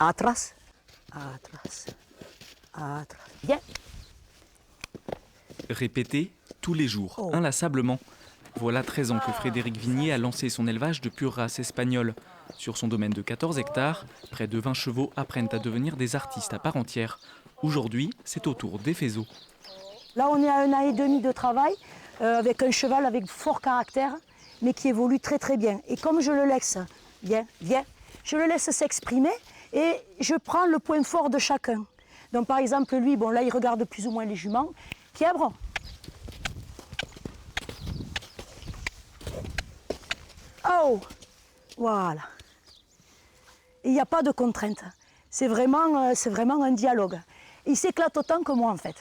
Atras, atras, atras. Bien. Répété tous les jours, inlassablement. Voilà 13 ans que Frédéric Vignier a lancé son élevage de pure race espagnole. Sur son domaine de 14 hectares, près de 20 chevaux apprennent à devenir des artistes à part entière. Aujourd'hui, c'est au tour des faisceaux. Là, on est à 1 an et demi de travail avec un cheval avec fort caractère, mais qui évolue très très bien. Et comme je le laisse, je le laisse s'exprimer et je prends le point fort de chacun. Donc par exemple, lui, bon là, il regarde plus ou moins les juments. Quièbre. Oh, voilà. Il n'y a pas de contrainte. C'est vraiment un dialogue. Il s'éclate autant que moi en fait.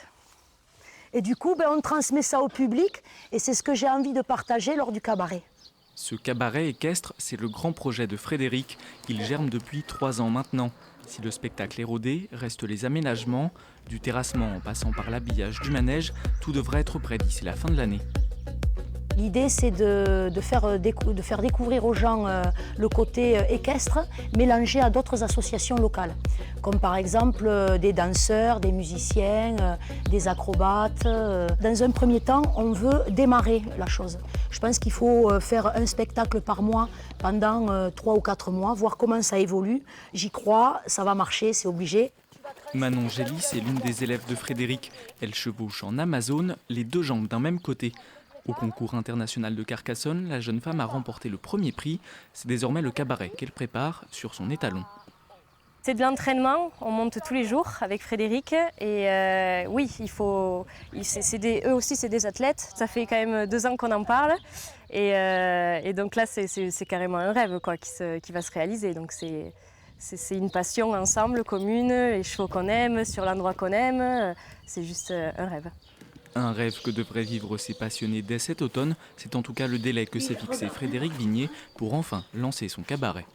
Et du coup, on transmet ça au public et c'est ce que j'ai envie de partager lors du cabaret. Ce cabaret équestre, c'est le grand projet de Frédéric. Il germe depuis 3 ans maintenant. Si le spectacle est rodé, restent les aménagements. Du terrassement en passant par l'habillage du manège, tout devrait être prêt d'ici la fin de l'année. L'idée, c'est de faire découvrir aux gens le côté équestre, mélangé à d'autres associations locales, comme par exemple des danseurs, des musiciens, des acrobates. Dans un premier temps, on veut démarrer la chose. Je pense qu'il faut faire un spectacle par mois pendant 3 ou 4 mois, voir comment ça évolue. J'y crois, ça va marcher, c'est obligé. Manon Gélis est l'une des élèves de Frédéric. Elle chevauche en Amazone les 2 jambes d'un même côté. Au concours international de Carcassonne, la jeune femme a remporté le premier prix. C'est désormais le cabaret qu'elle prépare sur son étalon. C'est de l'entraînement, on monte tous les jours avec Frédéric et oui, eux aussi c'est des athlètes, ça fait quand même 2 ans qu'on en parle et donc là c'est carrément un rêve quoi, qui va se réaliser. Donc c'est une passion ensemble, commune, les chevaux qu'on aime, sur l'endroit qu'on aime, c'est juste un rêve. Un rêve que devraient vivre ces passionnés dès cet automne, c'est en tout cas le délai que s'est fixé Frédéric Vignier pour enfin lancer son cabaret.